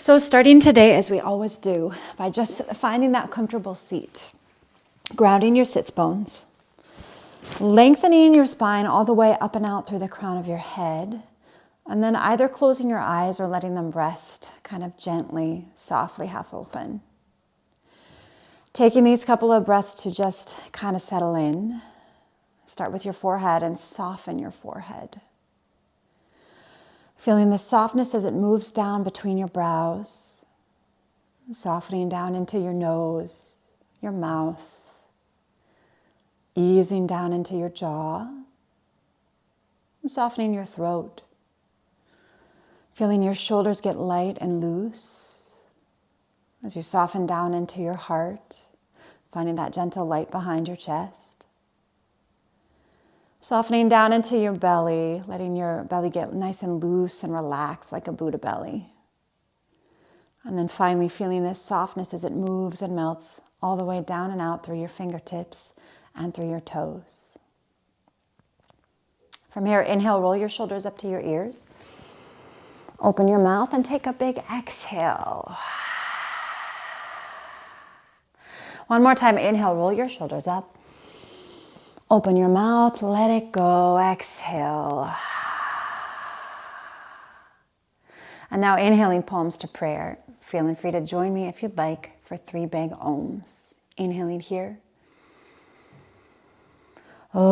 So starting today, as we always do, by just finding that comfortable seat, grounding your sits bones, lengthening your spine all the way up and out through the crown of your head, and then either closing your eyes or letting them rest kind of gently, softly, half open. Taking these couple of breaths to just kind of settle in. Start with your forehead and soften your forehead. Feeling the softness as it moves down between your brows, softening down into your nose, your mouth, easing down into your jaw, softening your throat. Feeling your shoulders get light and loose as you soften down into your heart, finding that gentle light behind your chest. Softening down into your belly, letting your belly get nice and loose and relaxed like a Buddha belly. And then finally feeling this softness as it moves and melts all the way down and out through your fingertips and through your toes. From here, inhale, roll your shoulders up to your ears. Open your mouth and take a big exhale. One more time, inhale, roll your shoulders up. Open your mouth, let it go, exhale. And now inhaling, palms to prayer. Feeling free to join me if you'd like for 3 big ohms. Inhaling here. Om.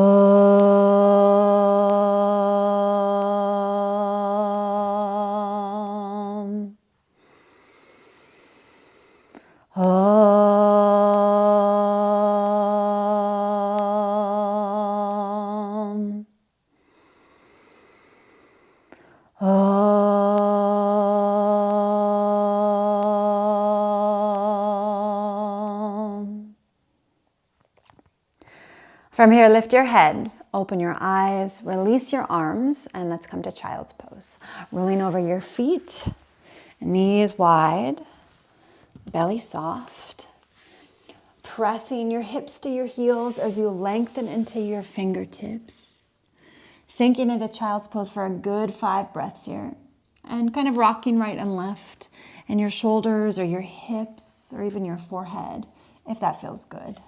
Om. Om. From here, lift your head, open your eyes, release your arms, and let's come to child's pose. Rolling over your feet, knees wide, belly soft. Pressing your hips to your heels as you lengthen into your fingertips. Sinking into child's pose for a good 5 breaths here. And kind of rocking right and left in your shoulders or your hips or even your forehead, if that feels good.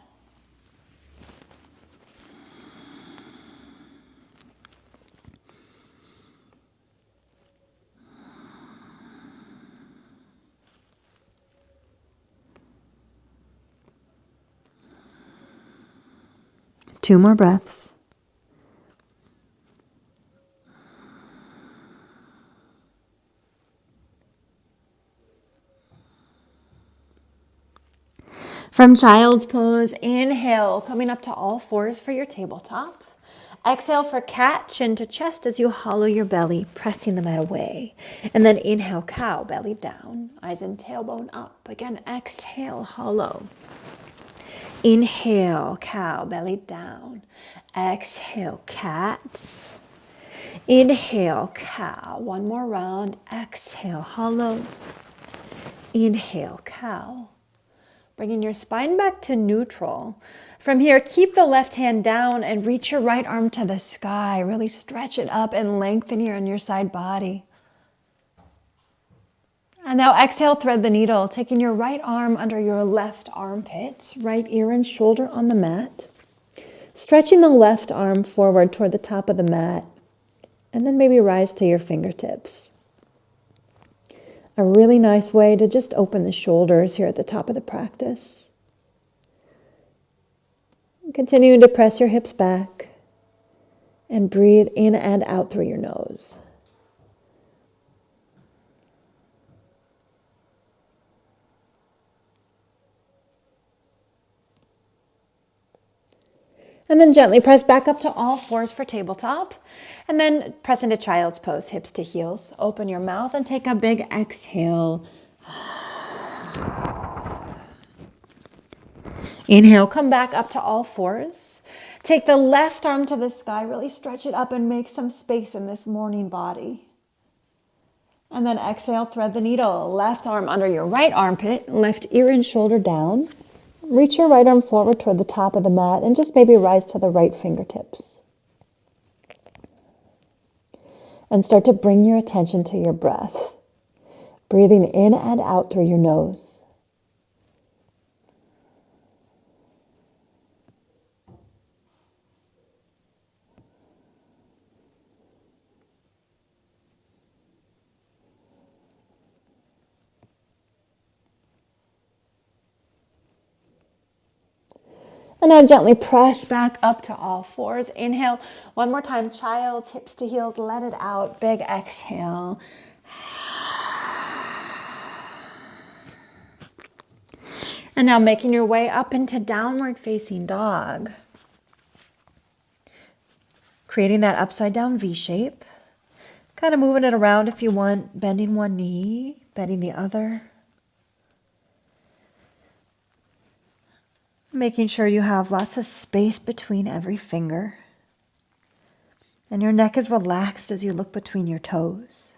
Two more breaths. From child's pose, inhale, coming up to all fours for your tabletop. Exhale for cat, chin to chest as you hollow your belly, pressing the mat away. And then inhale, cow, belly down, eyes and tailbone up. Again, exhale, hollow. Inhale, cow, belly down. Exhale, cat. Inhale, cow. One more round. Exhale, hollow. Inhale, cow. Bringing your spine back to neutral. From here, keep the left hand down and reach your right arm to the sky. Really stretch it up and lengthen here on your side body. And now exhale, thread the needle, taking your right arm under your left armpit, right ear and shoulder on the mat. Stretching the left arm forward toward the top of the mat, and then maybe rise to your fingertips. A really nice way to just open the shoulders here at the top of the practice. Continuing to press your hips back and breathe in and out through your nose. And then gently press back up to all fours for tabletop. And then press into child's pose, hips to heels. Open your mouth and take a big exhale. Inhale, come back up to all fours. Take the left arm to the sky, really stretch it up and make some space in this morning body. And then exhale, thread the needle. Left arm under your right armpit, left ear and shoulder down. Reach your right arm forward toward the top of the mat and just maybe rise to the right fingertips. And start to bring your attention to your breath. Breathing in and out through your nose. And now gently press back up to all fours. Inhale. One more time. Child's hips to heels. Let it out. Big exhale. And now making your way up into downward facing dog. Creating that upside down V shape. Kind of moving it around if you want. Bending one knee, bending the other. Making sure you have lots of space between every finger. And your neck is relaxed as you look between your toes.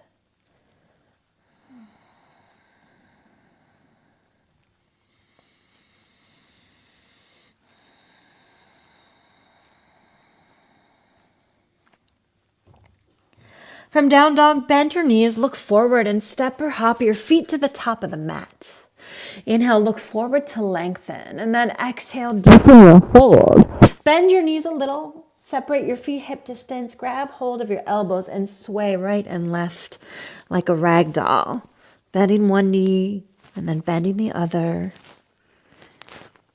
From down dog, bend your knees, look forward and step or hop your feet to the top of the mat. Inhale, look forward to lengthen, and then exhale, deepen your hold. Bend your knees a little, separate your feet hip distance, grab hold of your elbows and sway right and left like a rag doll. Bending one knee and then bending the other.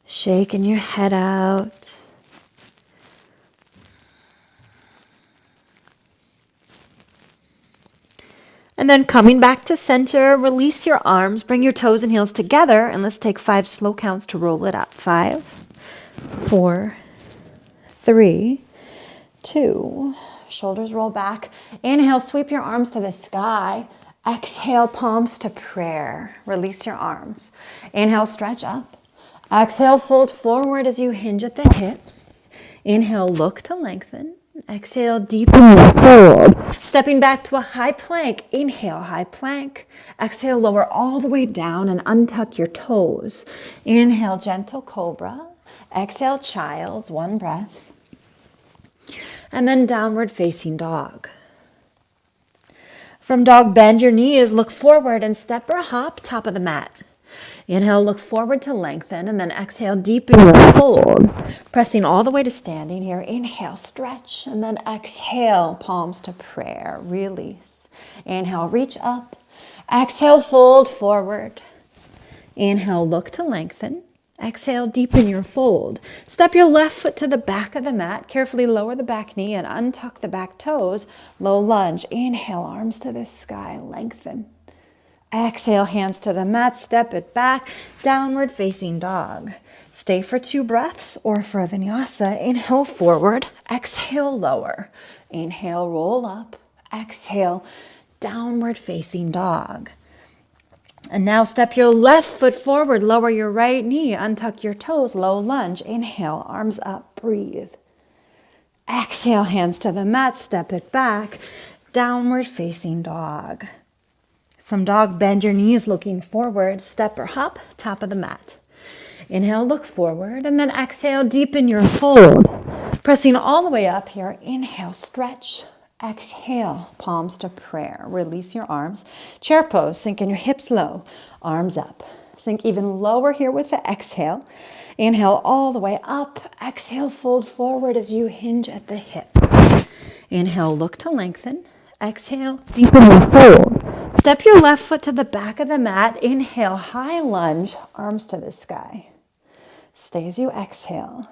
Shaking your head out. And then coming back to center, release your arms, bring your toes and heels together, and let's take 5 slow counts to roll it up. 5, 4, 3, 2. Shoulders roll back. Inhale, sweep your arms to the sky. Exhale, palms to prayer. Release your arms. Inhale, stretch up. Exhale, fold forward as you hinge at the hips. Inhale, look to lengthen. Exhale, deepen your hold. Stepping back to a high plank. Inhale, high plank. Exhale, lower all the way down and untuck your toes. Inhale, gentle cobra. Exhale, child's, 1 breath. And then downward facing dog. From dog, bend your knees, look forward and step or hop top of the mat. Inhale, look forward to lengthen, and then exhale, deepen your hold. Pressing all the way to standing here. Inhale, stretch, and then exhale, palms to prayer. Release. Inhale, reach up. Exhale, fold forward. Inhale, look to lengthen. Exhale, deepen your fold. Step your left foot to the back of the mat. Carefully lower the back knee and untuck the back toes. Low lunge. Inhale, arms to the sky, lengthen. Exhale, hands to the mat, step it back, downward facing dog. Stay for 2 breaths or for a vinyasa. Inhale, forward. Exhale, lower. Inhale, roll up. Exhale, downward facing dog. And now step your left foot forward, lower your right knee, untuck your toes, low lunge. Inhale, arms up, breathe. Exhale, hands to the mat, step it back, downward facing dog. From dog, bend your knees looking forward, step or hop, top of the mat. Inhale, look forward, and then exhale, deepen your fold. Pressing all the way up here, inhale, stretch. Exhale, palms to prayer. Release your arms. Chair pose, sink in your hips low, arms up. Sink even lower here with the exhale. Inhale all the way up. Exhale, fold forward as you hinge at the hip. Inhale, look to lengthen. Exhale, deepen your fold. Step your left foot to the back of the mat. Inhale, high lunge, arms to the sky. Stay as you exhale.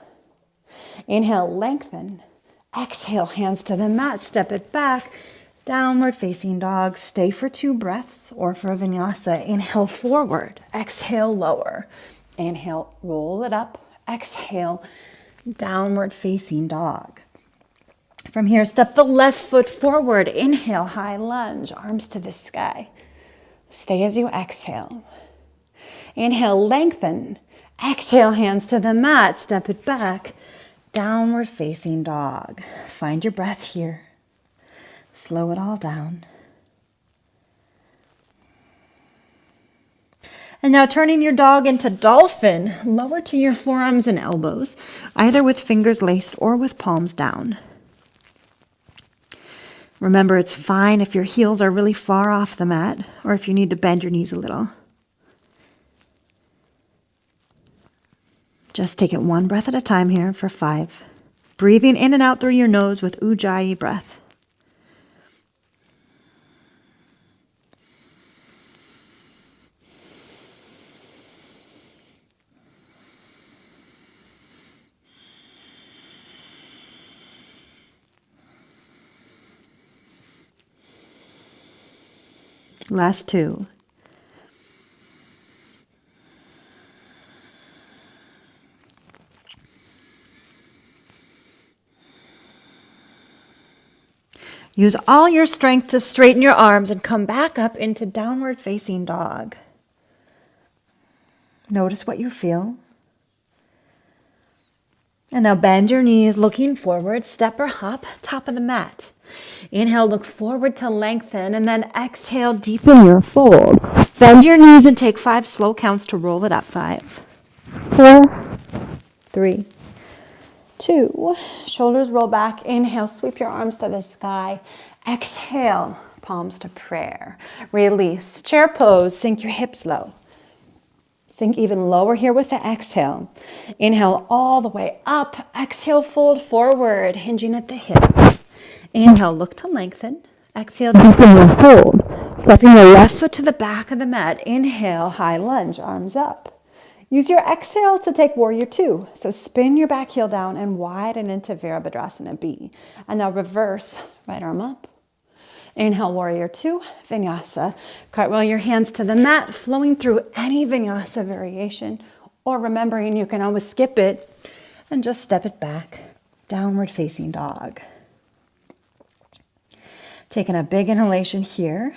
Inhale, lengthen. Exhale, hands to the mat, step it back. Downward facing dog. Stay for 2 breaths or for a vinyasa. Inhale, forward. Exhale, lower. Inhale, roll it up. Exhale, downward facing dog. From here, step the left foot forward. Inhale, high lunge, arms to the sky. Stay as you exhale. Inhale, lengthen. Exhale, hands to the mat, step it back. Downward facing dog. Find your breath here. Slow it all down. And now turning your dog into dolphin, lower to your forearms and elbows, either with fingers laced or with palms down. Remember, it's fine if your heels are really far off the mat or if you need to bend your knees a little. Just take it one breath at a time here for 5. Breathing in and out through your nose with Ujjayi breath. Last 2. Use all your strength to straighten your arms and come back up into downward facing dog. Notice what you feel. And now bend your knees, looking forward, step or hop, top of the mat. Inhale, look forward to lengthen, and then exhale, deepen your fold. Bend your knees and take 5 slow counts to roll it up. 5, 4, 3, 2. Shoulders roll back. Inhale, sweep your arms to the sky. Exhale, palms to prayer. Release. Chair pose, sink your hips low. Sink even lower here with the exhale. Inhale all the way up. Exhale, fold forward, hinging at the hip. Inhale, look to lengthen. Exhale, deepen your fold. Stepping your left foot to the back of the mat. Inhale, high lunge, arms up. Use your exhale to take warrior 2. So spin your back heel down and widen into Virabhadrasana B. And now reverse, right arm up. Inhale, warrior 2, vinyasa. Cartwheel your hands to the mat, flowing through any vinyasa variation, or remembering you can always skip it and just step it back. Downward facing dog. Taking a big inhalation here.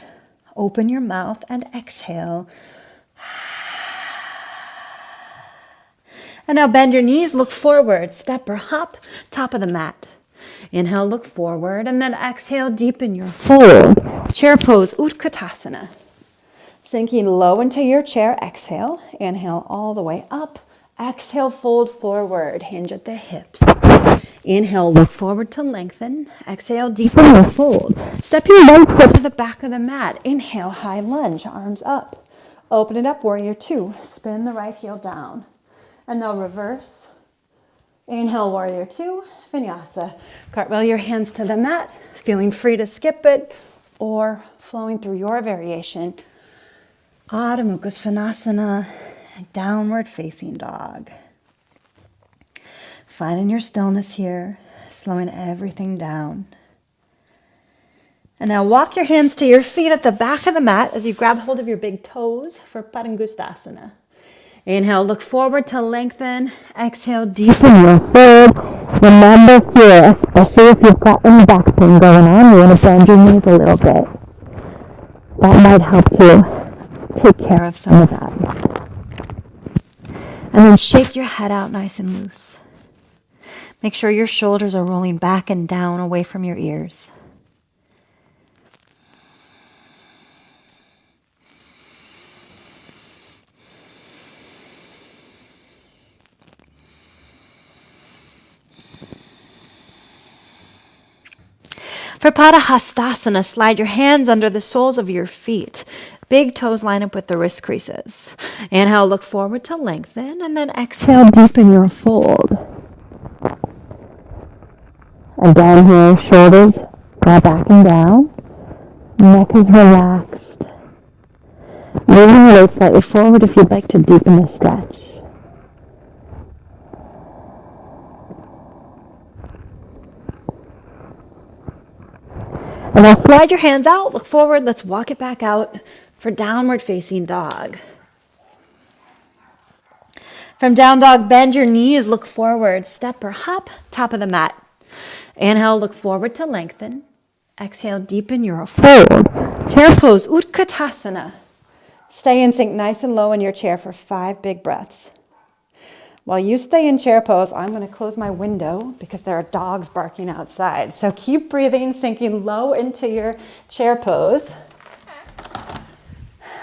Open your mouth and exhale. And now bend your knees, look forward, step or hop, top of the mat. Inhale, look forward, and then exhale, deepen your fold. Chair pose, Utkatasana. Sinking low into your chair, exhale. Inhale all the way up. Exhale, fold forward, hinge at the hips. Inhale, look forward to lengthen. Exhale, deepen your fold. Step your right foot to the back of the mat. Inhale, high lunge, arms up. Open it up, warrior 2. Spin the right heel down. And now reverse. Inhale, warrior 2, vinyasa. Cartwheel your hands to the mat, feeling free to skip it or flowing through your variation. Adho Mukha Svanasana, downward facing dog. Finding your stillness here, slowing everything down. And now walk your hands to your feet at the back of the mat as you grab hold of your big toes for Padangusthasana. Inhale, look forward to lengthen. Exhale, deepen your fold. Remember here, especially if you've got any back pain going on, you want to bend your knees a little bit. That might help to take care of some of that. And then shake your head out nice and loose. Make sure your shoulders are rolling back and down away from your ears. For Padahastasana, slide your hands under the soles of your feet. Big toes line up with the wrist creases. Inhale, look forward to lengthen, and then exhale, deepen your fold. Again here, shoulders go back and down. Neck is relaxed. Moving your weight slightly forward if you'd like to deepen the stretch. And now slide your hands out, look forward, let's walk it back out for downward facing dog. From down dog, bend your knees, look forward, step or hop, top of the mat. Inhale, look forward to lengthen. Exhale, deepen your fold. Chair pose, Utkatasana. Stay in sync nice and low in your chair for 5 big breaths. While you stay in chair pose, I'm going to close my window because there are dogs barking outside. So keep breathing, sinking low into your chair pose.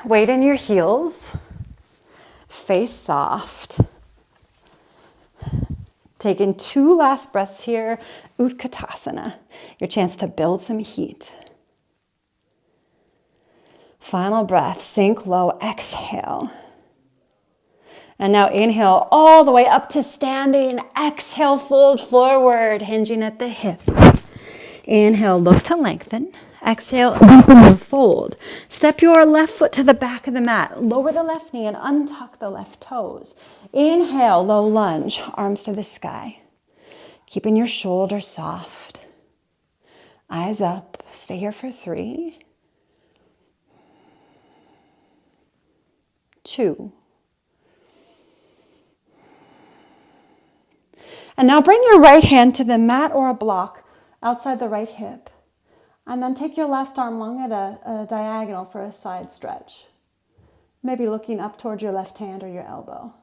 Weight in your heels. Face soft. Take in 2 last breaths here, Utkatasana, your chance to build some heat. Final breath, sink low, exhale. And now inhale all the way up to standing. Exhale, fold forward, hinging at the hip. Inhale, look to lengthen. Exhale, deepen your fold. Step your left foot to the back of the mat. Lower the left knee and untuck the left toes. Inhale, low lunge, arms to the sky. Keeping your shoulders soft. Eyes up. Stay here for 3, 2. And now bring your right hand to the mat or a block outside the right hip. And then take your left arm long at a diagonal for a side stretch. Maybe looking up towards your left hand or your elbow.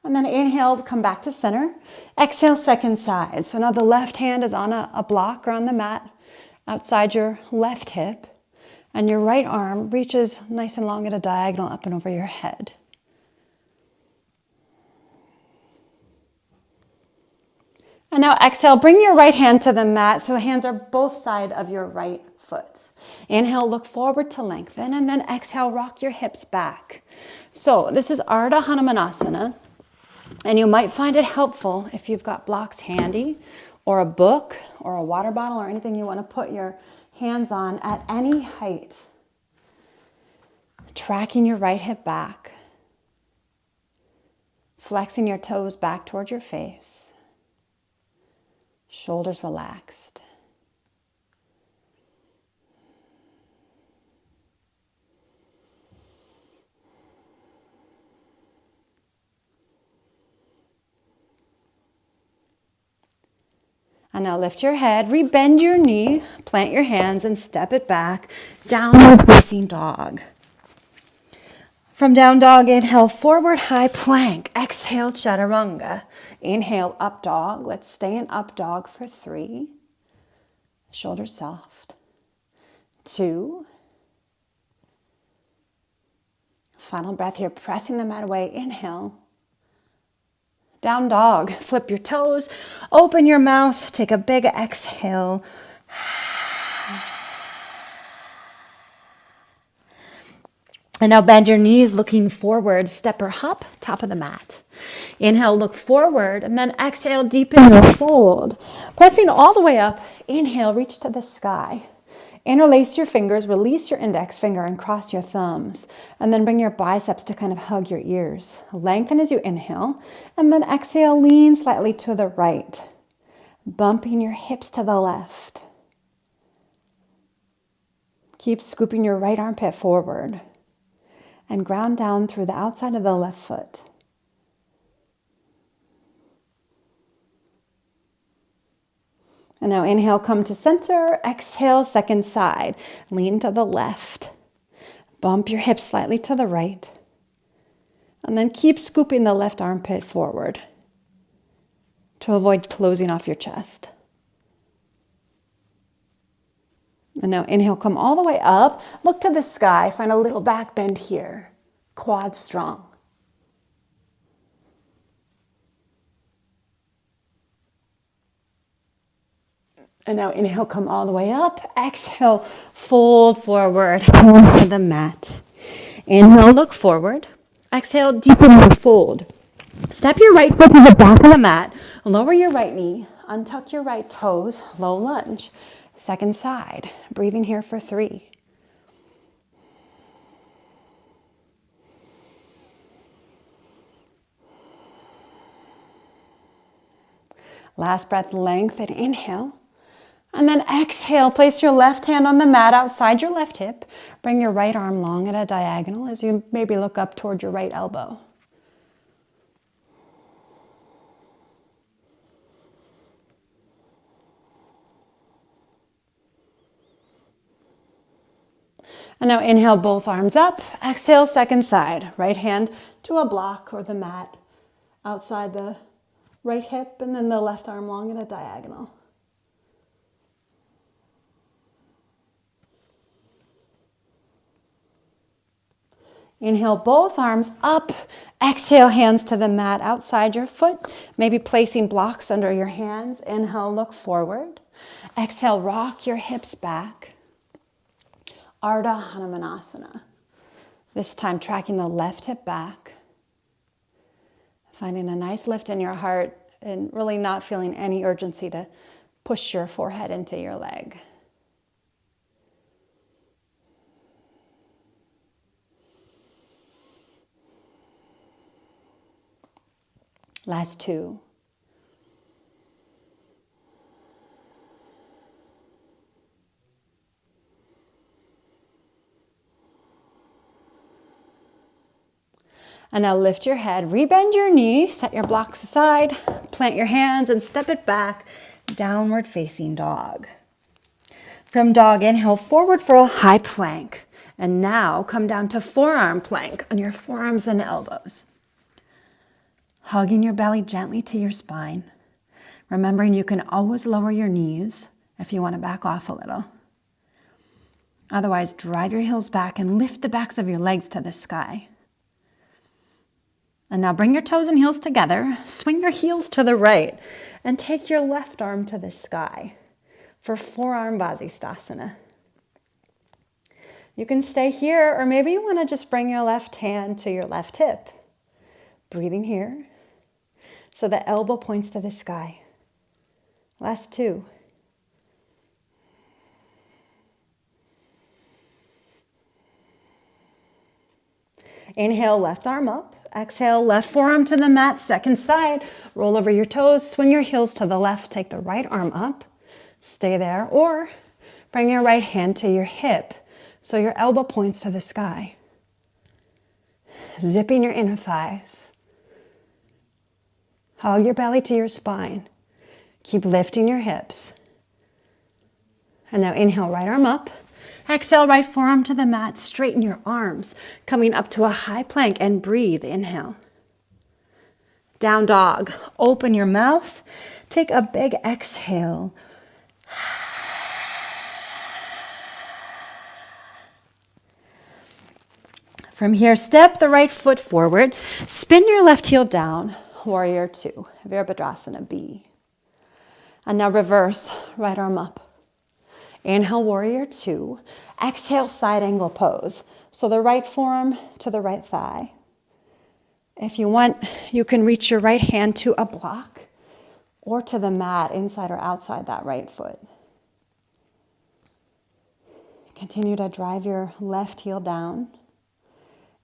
And then inhale, come back to center. Exhale, second side. So now the left hand is on a block or on the mat outside your left hip. And your right arm reaches nice and long at a diagonal up and over your head. And now exhale, bring your right hand to the mat so the hands are both sides of your right foot. Inhale, look forward to lengthen, and then exhale, rock your hips back. So this is Ardha Hanumanasana, and you might find it helpful if you've got blocks handy, or a book, or a water bottle, or anything you want to put your hands on at any height. Tracking your right hip back. Flexing your toes back toward your face. Shoulders relaxed. And now lift your head, rebend your knee, plant your hands and step it back, downward facing dog. From down dog, inhale, forward high plank. Exhale, chaturanga. Inhale, up dog. Let's stay in up dog for 3. Shoulders soft. 2. Final breath here, pressing the mat away. Inhale. Down dog. Flip your toes, open your mouth, take a big exhale. And now bend your knees looking forward, step or hop, top of the mat. Inhale, look forward, and then exhale, deepen your fold. Pressing all the way up, inhale, reach to the sky. Interlace your fingers, release your index finger and cross your thumbs. And then bring your biceps to kind of hug your ears. Lengthen as you inhale, and then exhale, lean slightly to the right. Bumping your hips to the left. Keep scooping your right armpit forward. And ground down through the outside of the left foot. And now inhale, come to center. Exhale, second side. Lean to the left. Bump your hips slightly to the right. And then keep scooping the left armpit forward to avoid closing off your chest. And now inhale, come all the way up. Look to the sky. Find a little back bend here. Quads strong. And now inhale, come all the way up. Exhale, fold forward to the mat. Inhale, look forward. Exhale, deepen your fold. Step your right foot to the back of the mat. Lower your right knee. Untuck your right toes. Low lunge. Second side. Breathing here for 3. Last breath, lengthen. Inhale. And then exhale, place your left hand on the mat outside your left hip. Bring your right arm long at a diagonal as you maybe look up toward your right elbow. And now inhale, both arms up. Exhale, second side. Right hand to a block or the mat outside the right hip, and then the left arm long at a diagonal. Inhale, both arms up. Exhale, hands to the mat outside your foot, maybe placing blocks under your hands. Inhale, look forward. Exhale, rock your hips back. Ardha Hanumanasana. This time tracking the left hip back. Finding a nice lift in your heart and really not feeling any urgency to push your forehead into your leg. Last two. And now lift your head, rebend your knee, set your blocks aside, plant your hands and step it back, downward facing dog. From dog, inhale forward for a high plank. And now come down to forearm plank on your forearms and elbows. Hugging your belly gently to your spine. Remembering you can always lower your knees if you want to back off a little. Otherwise, drive your heels back and lift the backs of your legs to the sky. And now bring your toes and heels together, swing your heels to the right, and take your left arm to the sky for forearm Vasisthasana. You can stay here, or maybe you want to just bring your left hand to your left hip. Breathing here, so the elbow points to the sky. Last two. Inhale, left arm up. Exhale, left forearm to the mat, second side. Roll over your toes, swing your heels to the left, take the right arm up. Stay there, or bring your right hand to your hip so your elbow points to the sky. Zipping your inner thighs. Hug your belly to your spine. Keep lifting your hips. And now inhale, right arm up. Exhale, right forearm to the mat. Straighten your arms, coming up to a high plank, and breathe. Inhale. Down dog. Open your mouth. Take a big exhale. From here, step the right foot forward. Spin your left heel down. Warrior two. Virabhadrasana B. And now reverse. Right arm up. Inhale, warrior two. Exhale, side angle pose. So the right forearm to the right thigh. If you want, you can reach your right hand to a block or to the mat, inside or outside that right foot. Continue to drive your left heel down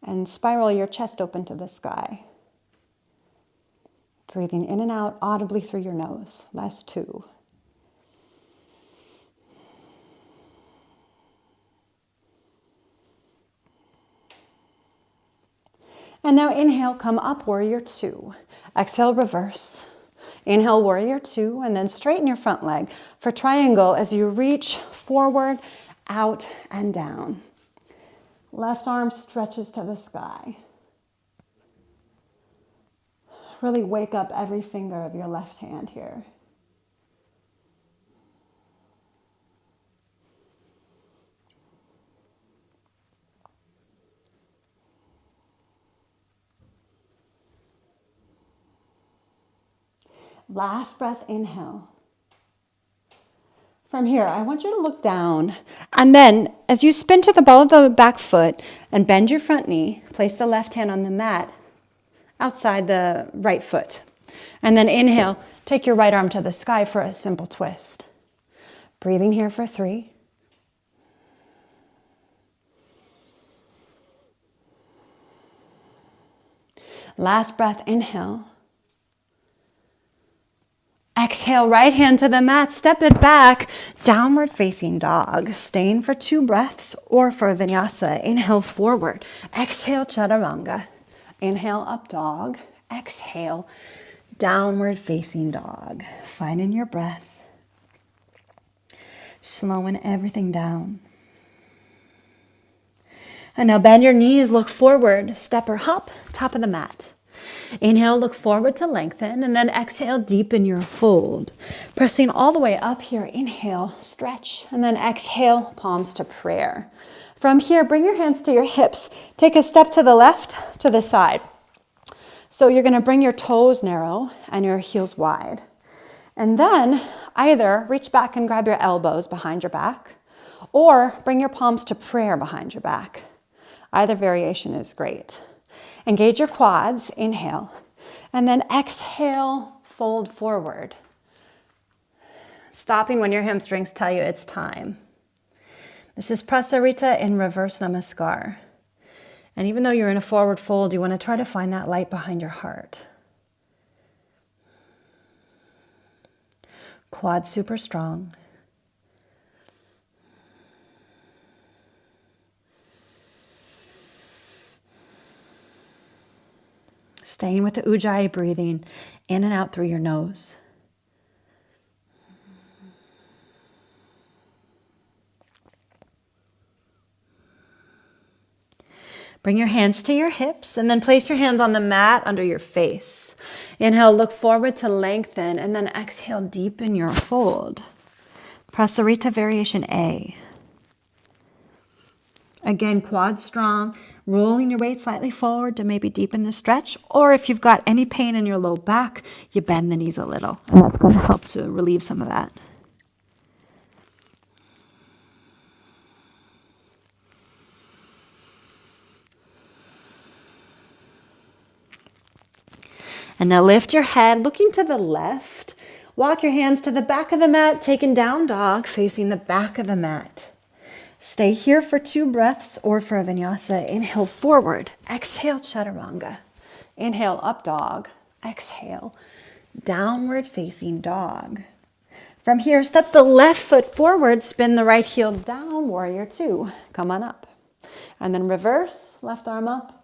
and spiral your chest open to the sky. Breathing in and out audibly through your nose. Last two. And now inhale, come up, warrior two. Exhale, reverse. Inhale, warrior two, and then straighten your front leg for triangle as you reach forward, out, and down. Left arm stretches to the sky. Really wake up every finger of your left hand here. Last breath, inhale. From here, I want you to look down. And then, as you spin to the ball of the back foot and bend your front knee, place the left hand on the mat outside the right foot. And then inhale, take your right arm to the sky for a simple twist. Breathing here for three. Last breath, inhale. Exhale, right hand to the mat, step it back, downward facing dog. Staying for 2 breaths or for a vinyasa. Inhale, forward. Exhale, chaturanga. Inhale, up dog. Exhale, downward facing dog. Finding your breath. Slowing everything down. And now bend your knees, look forward, step or hop, top of the mat. Inhale, look forward to lengthen, and then exhale, deepen your fold. Pressing all the way up here, inhale, stretch, and then exhale, palms to prayer. From here, bring your hands to your hips. Take a step to the left, to the side. So you're going to bring your toes narrow and your heels wide. And then either reach back and grab your elbows behind your back, or bring your palms to prayer behind your back. Either variation is great. Engage your quads, inhale, and then exhale, fold forward. Stopping when your hamstrings tell you it's time. This is Prasarita in reverse namaskar. And even though you're in a forward fold, you want to try to find that light behind your heart. Quads super strong. Staying with the Ujjayi breathing in and out through your nose. Bring your hands to your hips and then place your hands on the mat under your face. Inhale, look forward to lengthen, and then exhale, deepen your fold. Prasarita variation A. Again, quad strong, rolling your weight slightly forward to maybe deepen the stretch. Or if you've got any pain in your low back, you bend the knees a little. And that's going to help to relieve some of that. And now lift your head, looking to the left. Walk your hands to the back of the mat, taking down dog, facing the back of the mat. Stay here for 2 breaths or for a vinyasa. Inhale, forward. Exhale, chaturanga. Inhale, up dog. Exhale, downward facing dog. From here, step the left foot forward, spin the right heel down, warrior 2. Come on up. And then reverse, left arm up.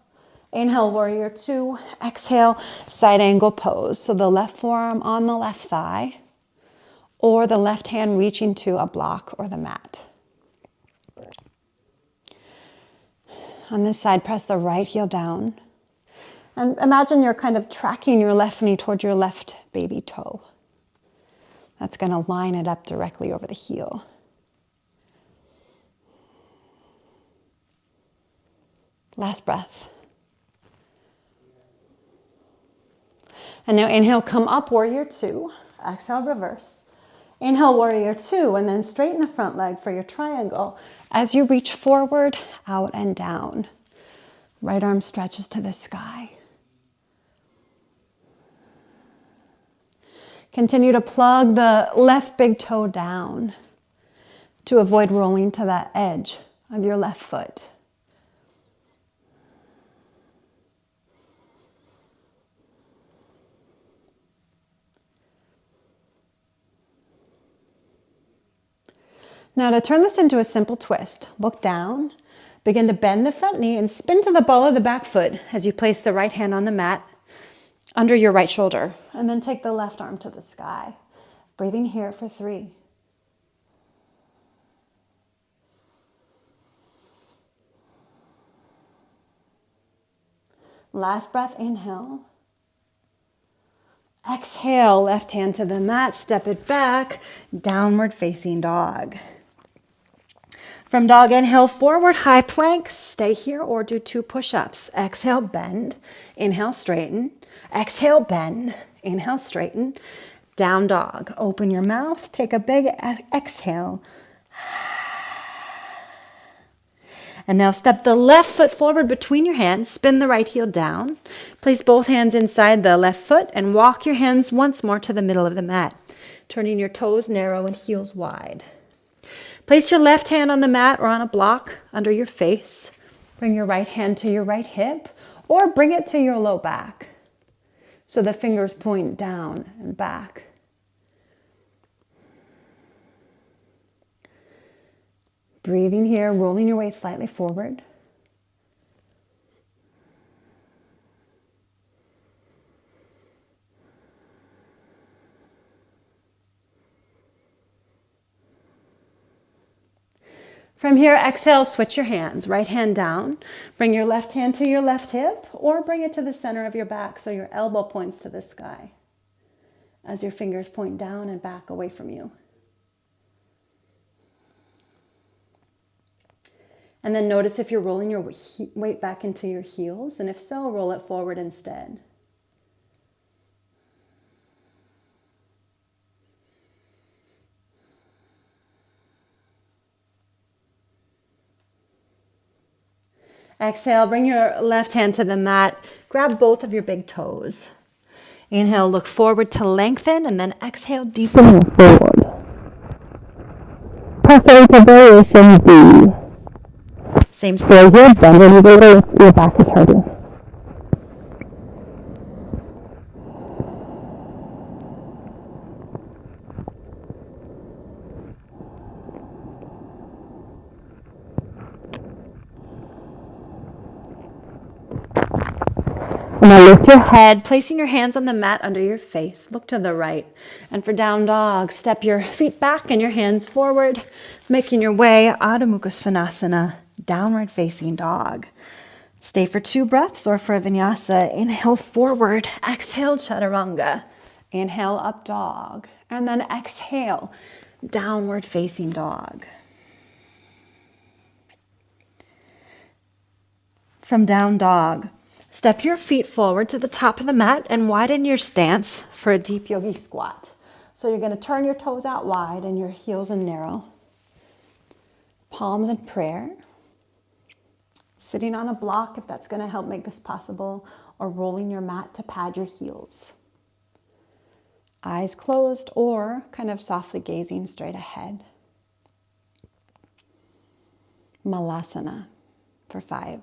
Inhale, warrior 2. Exhale, side angle pose. So the left forearm on the left thigh, or the left hand reaching to a block or the mat. On this side, press the right heel down. And imagine you're kind of tracking your left knee toward your left baby toe. That's going to line it up directly over the heel. Last breath. And now inhale, come up, warrior 2. Exhale, reverse. Inhale, warrior 2, and then straighten the front leg for your triangle as you reach forward, out, and down. Right arm stretches to the sky. Continue to plug the left big toe down to avoid rolling to that edge of your left foot. Now to turn this into a simple twist, look down, begin to bend the front knee and spin to the ball of the back foot as you place the right hand on the mat under your right shoulder. And then take the left arm to the sky. Breathing here for 3. Last breath, inhale. Exhale, left hand to the mat, step it back, downward facing dog. From dog, inhale, forward, high plank, stay here or do 2 push-ups. Exhale, bend, inhale, straighten. Exhale, bend, inhale, straighten. Down dog, open your mouth, take a big exhale. And now step the left foot forward between your hands, spin the right heel down. Place both hands inside the left foot and walk your hands once more to the middle of the mat, turning your toes narrow and heels wide. Place your left hand on the mat or on a block under your face. Bring your right hand to your right hip or bring it to your low back so the fingers point down and back. Breathing here, rolling your weight slightly forward. From here, exhale, switch your hands. Right hand down. Bring your left hand to your left hip or bring it to the center of your back so your elbow points to the sky as your fingers point down and back away from you. And then notice if you're rolling your weight back into your heels, and if so, roll it forward instead. Exhale, bring your left hand to the mat. Grab both of your big toes. Inhale, look forward to lengthen, and then exhale, deepen forward. Pathway to variation B. Same story here, bend when you go your back is hurting. Now lift your head, placing your hands on the mat under your face. Look to the right. And for down dog, step your feet back and your hands forward, making your way Adho Mukha Svanasana, downward facing dog. Stay for 2 breaths, or for a vinyasa, inhale forward, exhale chaturanga. Inhale up dog, and then exhale, downward facing dog. From down dog, step your feet forward to the top of the mat and widen your stance for a deep yogi squat. So you're going to turn your toes out wide and your heels in narrow. Palms in prayer. Sitting on a block if that's going to help make this possible, or rolling your mat to pad your heels. Eyes closed or kind of softly gazing straight ahead. Malasana for 5.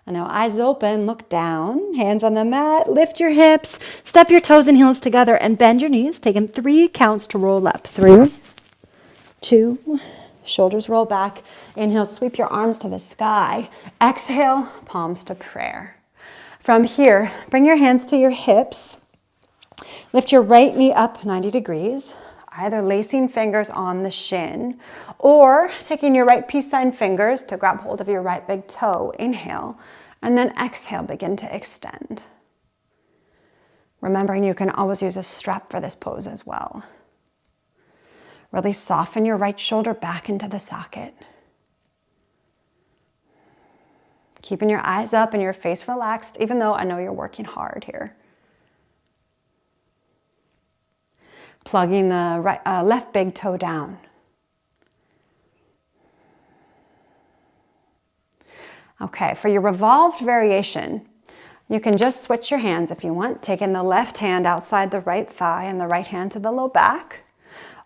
And now eyes open, look down, hands on the mat, lift your hips, step your toes and heels together and bend your knees, taking 3 counts to roll up. 3, 2, shoulders roll back. Inhale, sweep your arms to the sky. Exhale, palms to prayer. From here, bring your hands to your hips. Lift your right knee up 90 degrees, either lacing fingers on the shin or taking your right peace sign fingers to grab hold of your right big toe. Inhale, and then exhale, begin to extend. Remembering you can always use a strap for this pose as well. Really soften your right shoulder back into the socket. Keeping your eyes up and your face relaxed, even though I know you're working hard here. Plugging the left big toe down. Okay, for your revolved variation, you can just switch your hands if you want, taking the left hand outside the right thigh and the right hand to the low back.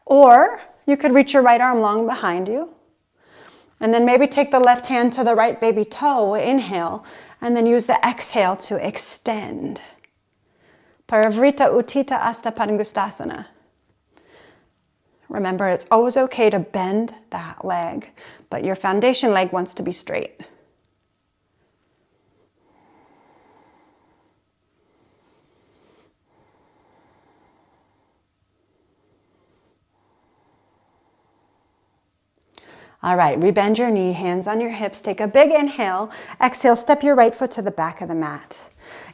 Or you could reach your right arm long behind you. And then maybe take the left hand to the right baby toe, inhale, and then use the exhale to extend. Parivrita Uttita Asta Padangustasana. Remember, it's always okay to bend that leg, but your foundation leg wants to be straight. All right, rebend your knee, hands on your hips. Take a big inhale. Exhale, step your right foot to the back of the mat.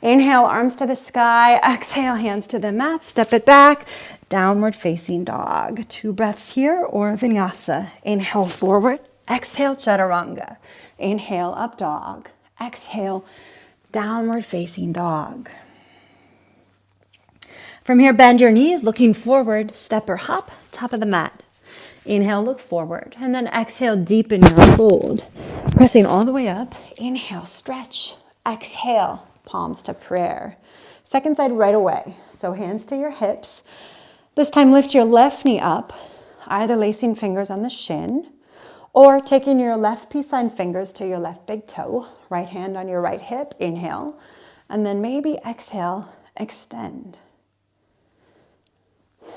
Inhale, arms to the sky. Exhale, hands to the mat. Step it back. Downward facing dog. 2 breaths here, or vinyasa. Inhale, forward. Exhale, chaturanga. Inhale, up dog. Exhale, downward facing dog. From here, bend your knees, looking forward. Step or hop, top of the mat. Inhale, look forward, and then exhale, deepen your hold. Pressing all the way up. Inhale, stretch. Exhale, palms to prayer. Second side right away. So hands to your hips. This time lift your left knee up, either lacing fingers on the shin or taking your left peace sign fingers to your left big toe. Right hand on your right hip. Inhale, and then maybe exhale, extend.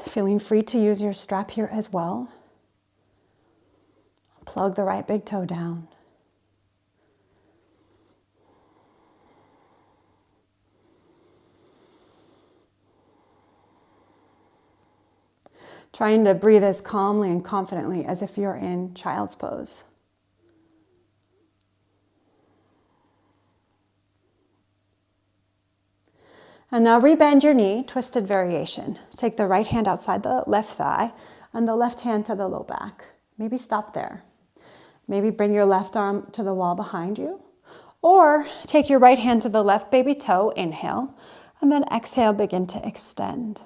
Feeling free to use your strap here as well. Plug the right big toe down. Trying to breathe as calmly and confidently as if you're in child's pose. And now rebend your knee, twisted variation. Take the right hand outside the left thigh and the left hand to the low back. Maybe stop there. Maybe bring your left arm to the wall behind you. Or take your right hand to the left baby toe, inhale, and then exhale, begin to extend.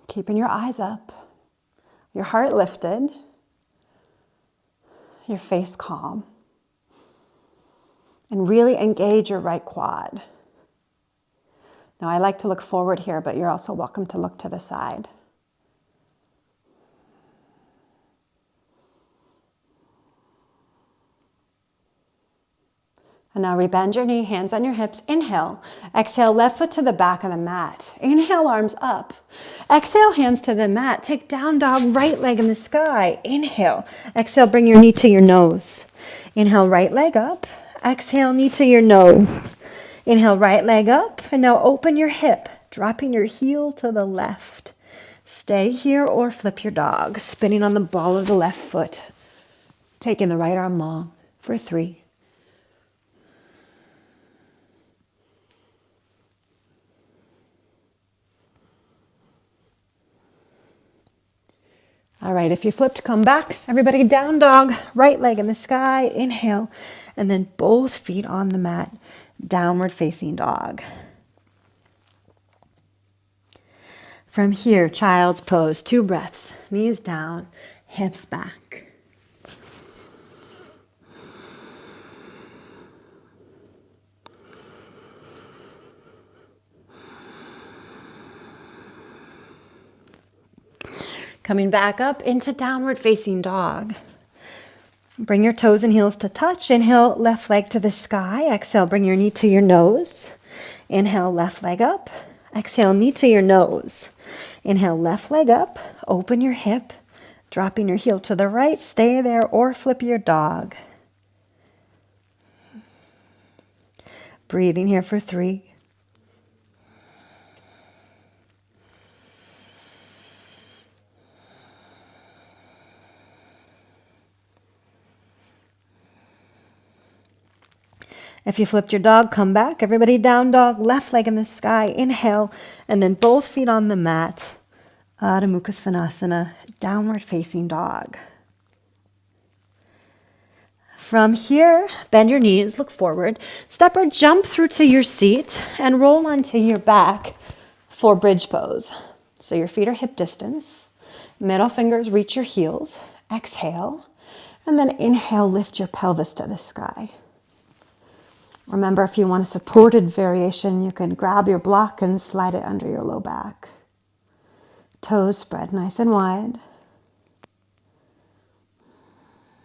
Keeping your eyes up, your heart lifted, your face calm. And really engage your right quad. Now, I like to look forward here, but you're also welcome to look to the side. And now rebend your knee, hands on your hips. Inhale. Exhale, left foot to the back of the mat. Inhale, arms up. Exhale, hands to the mat. Take down dog, right leg in the sky. Inhale. Exhale, bring your knee to your nose. Inhale, right leg up. Exhale, knee to your nose. Inhale, right leg up. And now open your hip, dropping your heel to the left. Stay here or flip your dog, spinning on the ball of the left foot. Taking the right arm long for 3. All right, if you flipped, come back. Everybody down dog, right leg in the sky, inhale, and then both feet on the mat, downward facing dog. From here, child's pose, 2 breaths, knees down, hips back. Coming back up into downward facing dog. Bring your toes and heels to touch. Inhale, left leg to the sky. Exhale, bring your knee to your nose. Inhale, left leg up. Exhale, knee to your nose. Inhale, left leg up. Open your hip, dropping your heel to the right. Stay there or flip your dog. Breathing here for 3. If you flipped your dog, come back. Everybody down dog, left leg in the sky. Inhale, and then both feet on the mat. Adho Mukha Svanasana, downward facing dog. From here, bend your knees, look forward. Step or jump through to your seat and roll onto your back for bridge pose. So your feet are hip distance. Middle fingers reach your heels. Exhale, and then inhale, lift your pelvis to the sky. Remember, if you want a supported variation, you can grab your block and slide it under your low back. Toes spread nice and wide.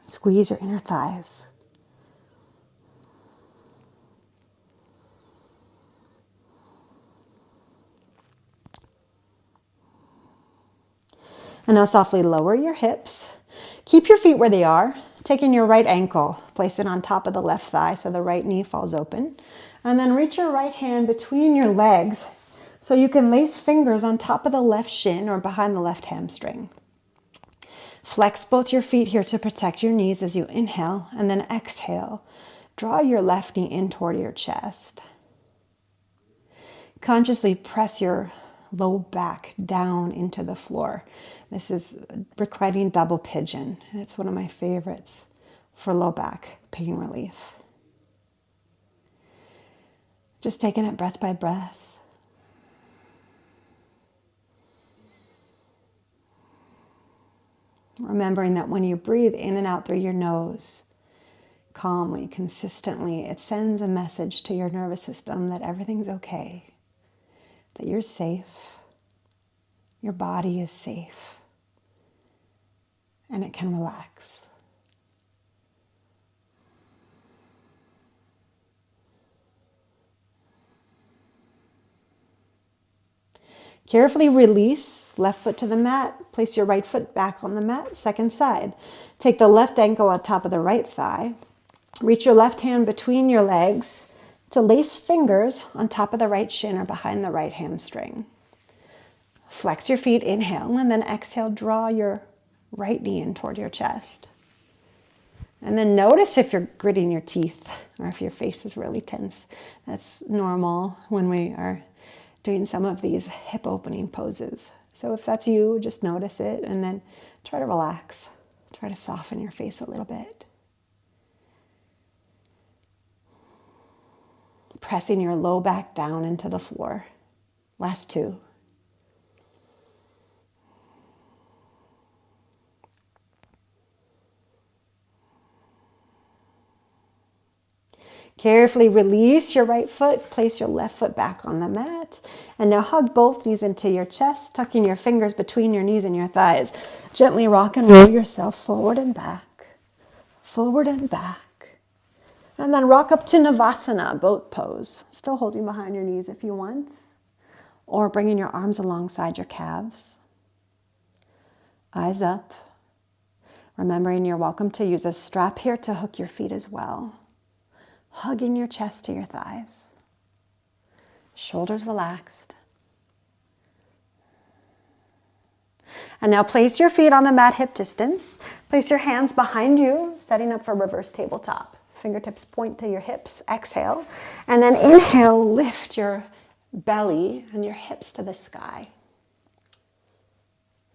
Squeeze your inner thighs. And now softly lower your hips. Keep your feet where they are. Taking your right ankle, place it on top of the left thigh so the right knee falls open. And then reach your right hand between your legs so you can lace fingers on top of the left shin or behind the left hamstring. Flex both your feet here to protect your knees as you inhale, and then exhale. Draw your left knee in toward your chest. Consciously press your low back down into the floor. This is reclining double pigeon, and it's one of my favorites for low back pain relief. Just taking it breath by breath. Remembering that when you breathe in and out through your nose, calmly, consistently, it sends a message to your nervous system that everything's okay, that you're safe, your body is safe, and it can relax. Carefully release, left foot to the mat. Place your right foot back on the mat, second side. Take the left ankle on top of the right thigh. Reach your left hand between your legs to lace fingers on top of the right shin or behind the right hamstring. Flex your feet, inhale, and then exhale, draw your right knee in toward your chest. And then notice if you're gritting your teeth or if your face is really tense. That's normal when we are doing some of these hip opening poses. So if that's you, just notice it and then try to relax. Try to soften your face a little bit. Pressing your low back down into the floor. Last two. Carefully release your right foot, place your left foot back on the mat, and now hug both knees into your chest, tucking your fingers between your knees and your thighs. Gently rock and roll yourself forward and back, and then rock up to Navasana, boat pose, still holding behind your knees if you want, or bringing your arms alongside your calves. Eyes up, remembering you're welcome to use a strap here to hook your feet as well. Hugging your chest to your thighs. Shoulders relaxed. And now place your feet on the mat hip distance. Place your hands behind you, setting up for reverse tabletop. Fingertips point to your hips. Exhale. And then inhale, lift your belly and your hips to the sky.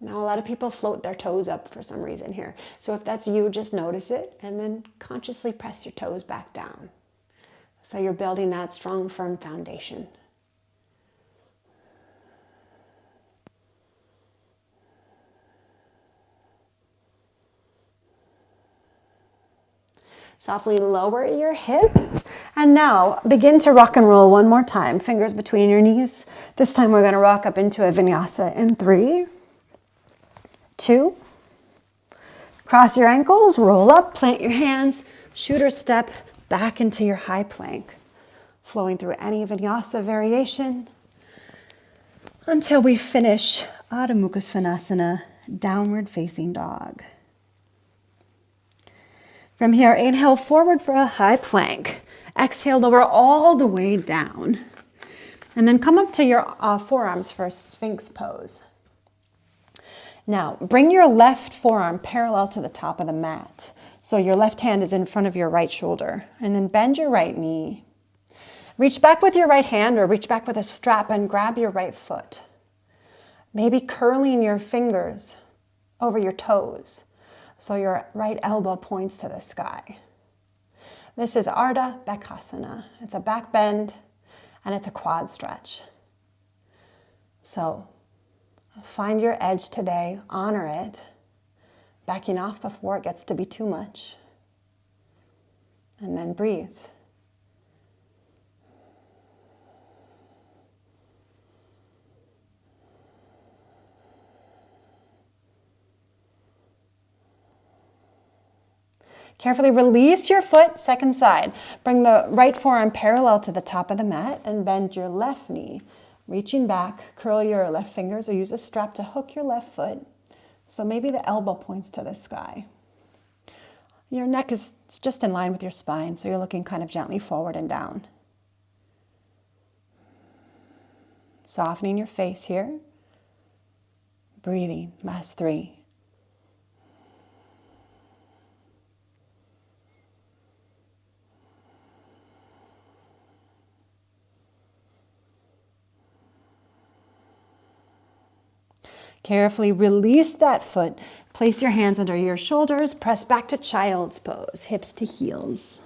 Now, a lot of people float their toes up for some reason here. So if that's you, just notice it and then consciously press your toes back down. So you're building that strong, firm foundation. Softly lower your hips. And now begin to rock and roll one more time. Fingers between your knees. This time we're going to rock up into a vinyasa in 3, 2. Cross your ankles, roll up, plant your hands, shooter step back into your high plank. Flowing through any vinyasa variation until we finish Adho Mukha Svanasana, downward facing dog. From here, inhale forward for a high plank. Exhale, lower all the way down. And then come up to your forearms for a Sphinx pose. Now, bring your left forearm parallel to the top of the mat. So your left hand is in front of your right shoulder. And then bend your right knee. Reach back with your right hand or reach back with a strap and grab your right foot. Maybe curling your fingers over your toes so your right elbow points to the sky. This is Ardha Bakkasana. It's a back bend and it's a quad stretch. So find your edge today, honor it, backing off before it gets to be too much. And then breathe. Carefully release your foot, second side. Bring the right forearm parallel to the top of the mat and bend your left knee. Reaching back, curl your left fingers or use a strap to hook your left foot. So maybe the elbow points to the sky. Your neck is just in line with your spine, so you're looking kind of gently forward and down. Softening your face here. Breathing, last 3. Carefully release that foot. Place your hands under your shoulders. Press back to child's pose, hips to heels.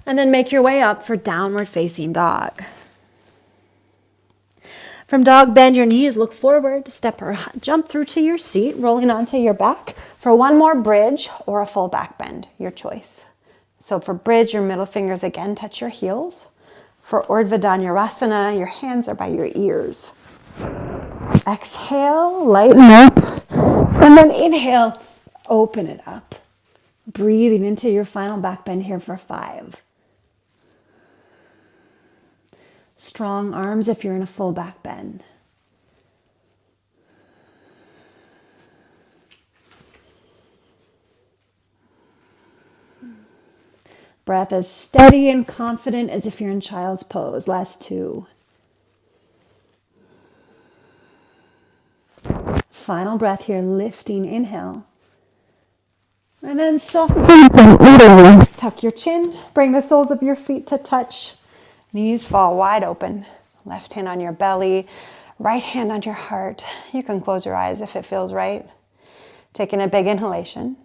And then make your way up for downward facing dog. From dog, bend your knees, look forward, step or jump through to your seat, rolling onto your back for one more bridge or a full back bend, your choice. So for bridge, your middle fingers again touch your heels. For Urdhva Dhanurasana, your hands are by your ears. Exhale, lighten up, and then inhale, open it up. Breathing into your final back bend here for 5. Strong arms if you're in a full back bend. Breath as steady and confident as if you're in child's pose. Last 2. Final breath here, lifting, inhale. And then soften. Tuck your chin, bring the soles of your feet to touch. Knees fall wide open. Left hand on your belly, right hand on your heart. You can close your eyes if it feels right. Taking a big inhalation.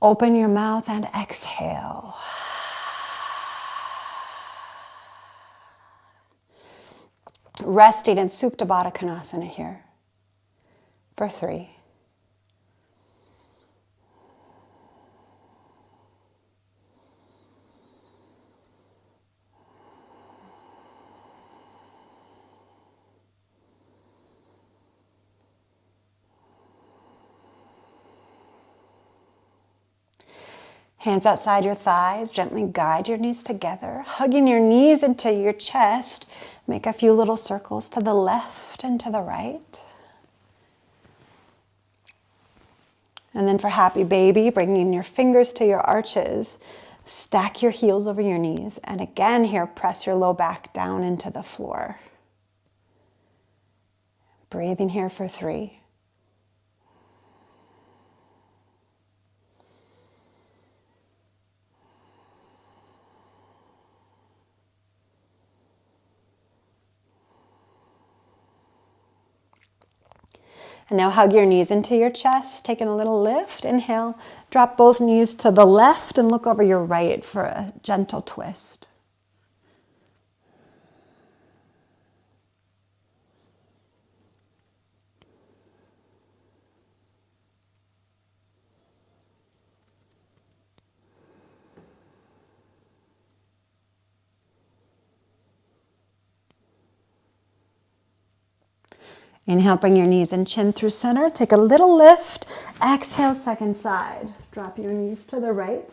Open your mouth and exhale. Resting in Supta Baddha Konasana here for 3. Hands outside your thighs, gently guide your knees together, hugging your knees into your chest. Make a few little circles to the left and to the right. And then for happy baby, bringing your fingers to your arches, stack your heels over your knees. And again here, press your low back down into the floor. Breathing here for 3. And now hug your knees into your chest, taking a little lift. Inhale, drop both knees to the left and look over your right for a gentle twist. Inhale, bring your knees and chin through center. Take a little lift. Exhale, second side. Drop your knees to the right.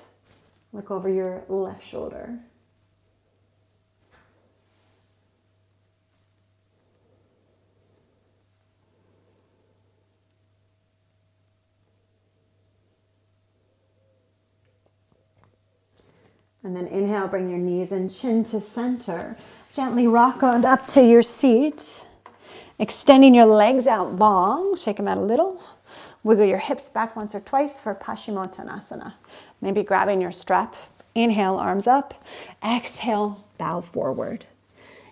Look over your left shoulder. And then inhale, bring your knees and chin to center. Gently rock on up to your seat. Extending your legs out long, shake them out a little. Wiggle your hips back once or twice for Paschimottanasana. Maybe grabbing your strap. Inhale, arms up. Exhale, bow forward.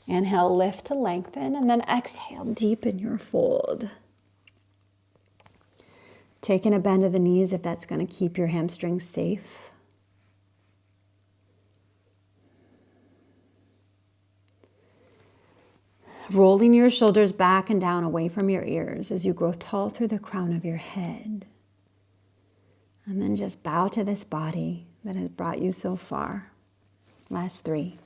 Inhale, lift to lengthen, and then exhale, deepen your fold. Taking a bend of the knees if that's going to keep your hamstrings safe. Rolling your shoulders back and down away from your ears as you grow tall through the crown of your head. And then just bow to this body that has brought you so far. Last 3.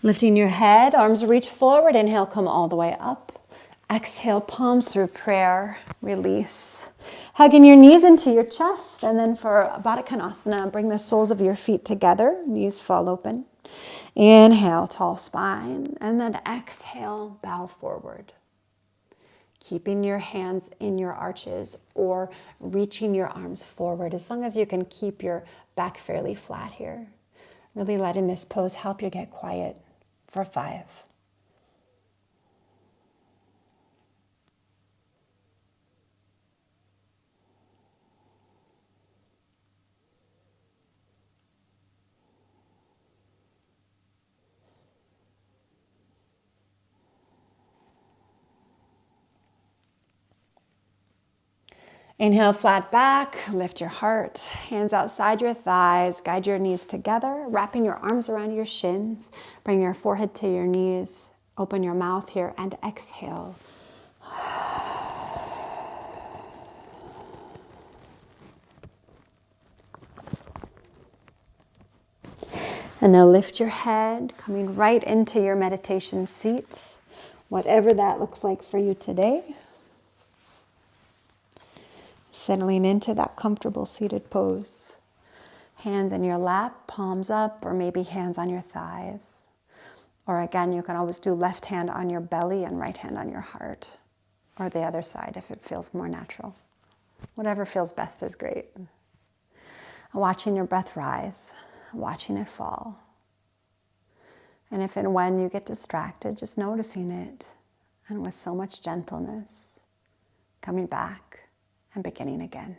Lifting your head, arms reach forward. Inhale, come all the way up. Exhale, palms through prayer, release. Hugging your knees into your chest, and then for Baddha Konasana, bring the soles of your feet together, knees fall open. Inhale, tall spine, and then exhale, bow forward. Keeping your hands in your arches or reaching your arms forward, as long as you can keep your back fairly flat here. Really letting this pose help you get quiet for 5. Inhale, flat back, lift your heart, hands outside your thighs, guide your knees together, wrapping your arms around your shins, bring your forehead to your knees, open your mouth here and exhale. And now lift your head, coming right into your meditation seat, whatever that looks like for you today. Settling into that comfortable seated pose. Hands in your lap, palms up, or maybe hands on your thighs. Or again, you can always do left hand on your belly and right hand on your heart. Or the other side if it feels more natural. Whatever feels best is great. Watching your breath rise, watching it fall. And if and when you get distracted, just noticing it. And with so much gentleness, coming back and beginning again.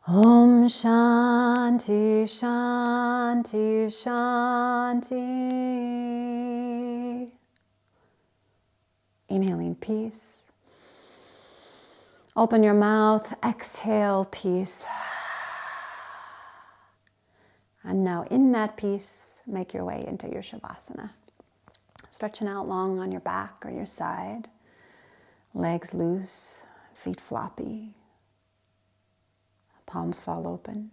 Om Shanti, Shanti, Shanti. Inhaling peace. Open your mouth, exhale peace. And now in that peace, make your way into your Savasana. Stretching out long on your back or your side. Legs loose, feet floppy. Palms fall open.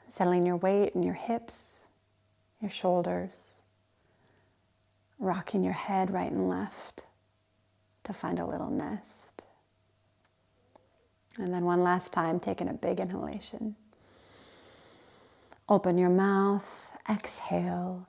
Settling your weight in your hips, your shoulders. Rocking your head right and left to find a little nest. And then one last time, taking a big inhalation. Open your mouth, exhale.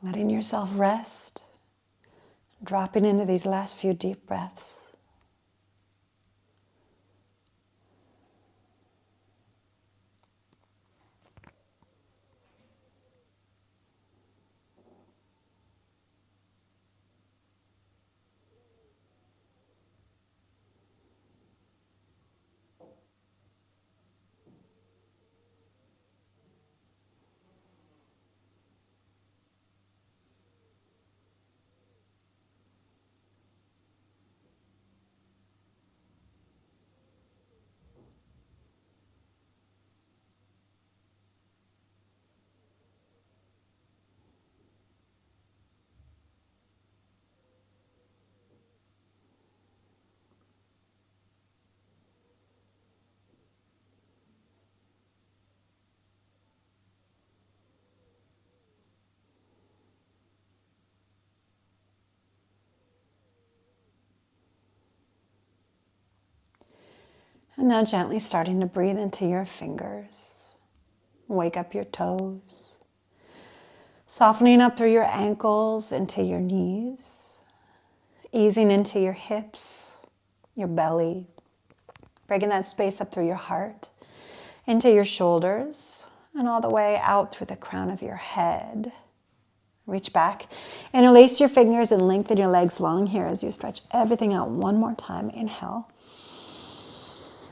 Letting yourself rest, dropping into these last few deep breaths. And now gently starting to breathe into your fingers. Wake up your toes. Softening up through your ankles into your knees. Easing into your hips, your belly. Breaking that space up through your heart, into your shoulders, and all the way out through the crown of your head. Reach back. Interlace your fingers and lengthen your legs long here as you stretch everything out one more time. Inhale.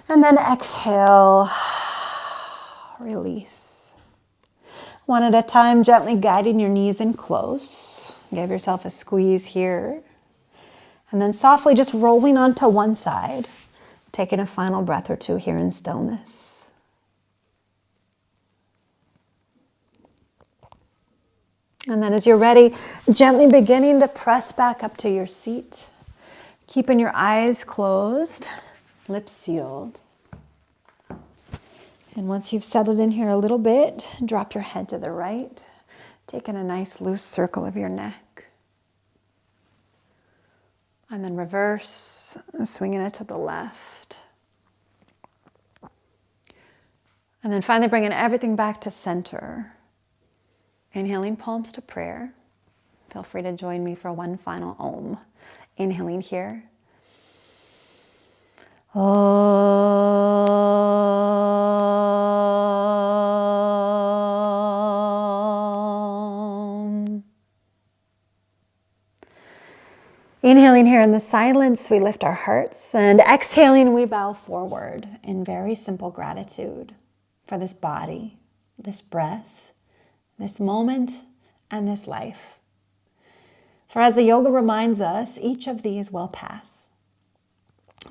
And then exhale, release. One at a time, gently guiding your knees in close. Give yourself a squeeze here. And then softly just rolling onto one side, taking a final breath or two here in stillness. And then as you're ready, gently beginning to press back up to your seat, keeping your eyes closed, lips sealed. And once you've settled in here a little bit, drop your head to the right, taking a nice loose circle of your neck. And then reverse, swinging it to the left. And then finally bringing everything back to center. Inhaling palms to prayer. Feel free to join me for one final Om. Inhaling here. Om. Inhaling here in the silence, we lift our hearts, and exhaling, we bow forward in very simple gratitude for this body, this breath, this moment, and this life. For as the yoga reminds us, each of these will pass.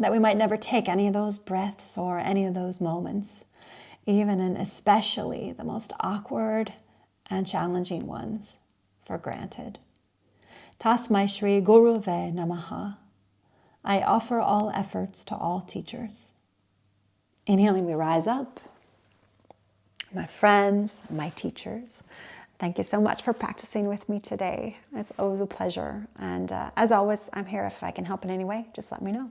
That we might never take any of those breaths or any of those moments, even and especially the most awkward and challenging ones, for granted. Tasmai Shri Guruve Namaha. I offer all efforts to all teachers. Inhaling, we rise up. My friends, my teachers, thank you so much for practicing with me today. It's always a pleasure. And as always, I'm here if I can help in any way. Just let me know.